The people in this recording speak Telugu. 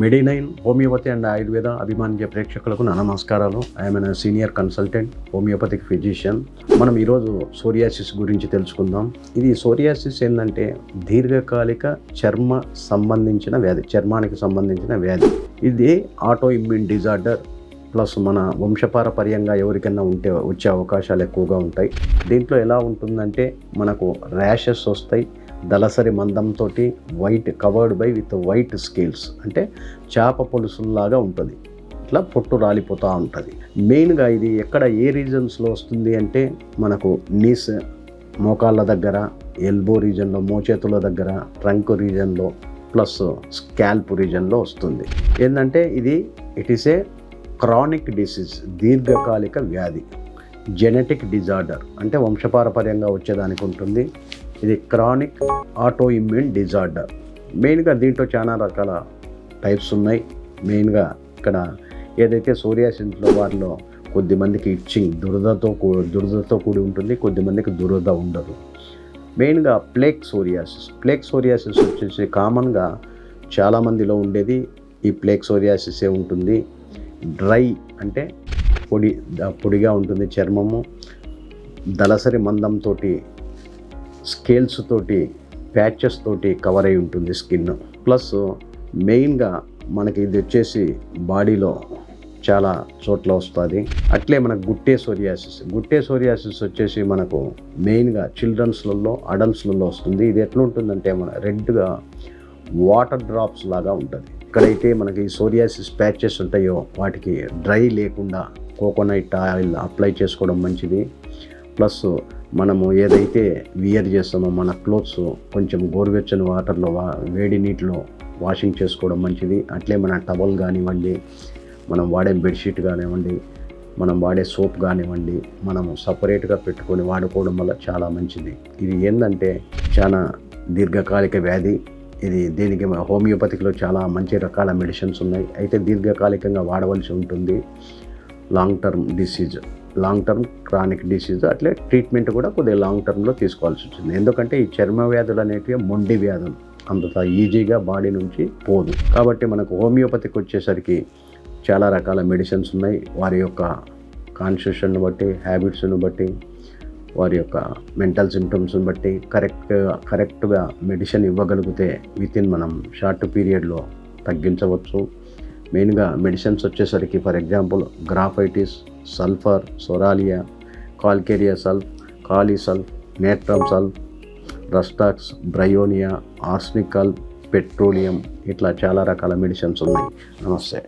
మెడినైన్ హోమియోపతి అండ్ ఆయుర్వేద అభిమానించే ప్రేక్షకులకు నా నమస్కారాలు. I'm senior consultant homoeopathic physician. మనం ఈరోజు సోరియాసిస్ గురించి తెలుసుకుందాం. ఇది సోరియాసిస్ ఏంటంటే దీర్ఘకాలిక చర్మానికి సంబంధించిన వ్యాధి. ఇది ఆటో ఇమ్యూన్ డిజార్డర్ ప్లస్ మన వంశపారపర్యంగా ఎవరికైనా వచ్చే అవకాశాలు ఎక్కువగా ఉంటాయి. దీంట్లో ఎలా ఉంటుందంటే మనకు ర్యాషెస్ వస్తాయి, దళసరి మందంతో white covered by with white scales, అంటే చేప పొలుసుల్లాగా ఉంటుంది. ఇట్లా పొట్టు రాలిపోతూ ఉంటుంది. మెయిన్గా ఇది ఎక్కడ ఏ రీజన్స్లో వస్తుంది అంటే మనకు నీస్, మోకాళ్ళ దగ్గర, ఎల్బో రీజన్లో, మోచేతుల దగ్గర, ట్రంక్ రీజన్లో ప్లస్ స్కాల్ప్ రీజన్లో వస్తుంది. ఏంటంటే it is a chronic disease, దీర్ఘకాలిక వ్యాధి. జెనెటిక్ డిజార్డర్ అంటే వంశపారపర్యంగా వచ్చేదానికి ఉంటుంది. ఇది క్రానిక్ ఆటో ఇమ్యూన్ డిజార్డర్. మెయిన్గా దీంట్లో చాలా రకాల టైప్స్ ఉన్నాయి. మెయిన్గా ఇక్కడ ఏదైతే సోరియాసిస్లో వారిలో కొద్దిమందికి ఇచ్చింగ్ దురదతో కూడి ఉంటుంది, కొద్దిమందికి దురద ఉండదు. మెయిన్గా ప్లేక్ సోరియాసిస్ వచ్చేసి కామన్గా చాలామందిలో ఉండేది ఈ ప్లేక్ సోరియాసిసే ఉంటుంది. డ్రై అంటే పొడిగా ఉంటుంది చర్మము, దళసరి మందంతో, స్కేల్స్ తోటి, ప్యాచెస్ తోటి కవర్ అయి ఉంటుంది స్కిన్. ప్లస్ మెయిన్గా మనకి ఇది వచ్చేసి బాడీలో చాలా చోట్ల వస్తుంది. అట్లే మనకు గుట్టే సోరియాసిస్ వచ్చేసి మనకు మెయిన్గా చిల్డ్రన్స్లలో, అడల్ట్స్లలో వస్తుంది. ఇది ఎట్లా ఉంటుందంటే మన రెడ్గా వాటర్ డ్రాప్స్ లాగా ఉంటుంది. ఎక్కడైతే మనకి సోరియాసిస్ ప్యాచెస్ ఉంటాయో వాటికి డ్రై లేకుండా కోకోనట్ ఆయిల్ అప్లై చేసుకోవడం మంచిది. ప్లస్ మనము ఏదైతే వియర్ చేస్తామో మన క్లోత్స్ కొంచెం గోరువెచ్చని వాటర్లో వేడి నీటిలో వాషింగ్ చేసుకోవడం మంచిది. అట్లే మన టవల్ కానివ్వండి, మనం వాడే బెడ్షీట్ కానివ్వండి, మనం వాడే సోప్ కానివ్వండి, మనము సపరేట్గా పెట్టుకొని వాడుకోవడం వల్ల చాలా మంచిది. ఇది ఏంటంటే చాలా దీర్ఘకాలిక వ్యాధి. దీనికి హోమియోపతిలో చాలా మంచి రకాల మెడిసిన్స్ ఉన్నాయి. అయితే దీర్ఘకాలికంగా వాడవలసి ఉంటుంది. లాంగ్ టర్మ్ క్రానిక్ డిసీజ్, అట్లే ట్రీట్మెంట్ కూడా కొద్దిగా లాంగ్ టర్మ్లో తీసుకోవాల్సి ఉంటుంది. ఎందుకంటే ఈ చర్మ వ్యాధులు అనేటివి మొండి వ్యాధులు, అంత ఈజీగా బాడీ నుంచి పోదు. కాబట్టి మనకు హోమియోపతికి వచ్చేసరికి చాలా రకాల మెడిసిన్స్ ఉన్నాయి. వారి యొక్క కాన్స్టిట్యూషన్ని బట్టి, హ్యాబిట్స్ని బట్టి, వారి యొక్క మెంటల్ సిమ్టమ్స్ని బట్టి కరెక్ట్గా మెడిసిన్ ఇవ్వగలిగితే వితిన్ మనం షార్ట్ పీరియడ్లో తగ్గించవచ్చు. మెయిన్గా మెడిసిన్స్ వచ్చేసరికి ఫర్ ఎగ్జాంపుల్ గ్రాఫైటిస్, సల్ఫర్, సొరాలియా, calcarea sulph, kali sulph, natrum sulph, rhus tox, bryonia, arsenical, petroleum, ఇట్లా చాలా రకాల మెడిసిన్స్ ఉన్నాయి. నమస్తే.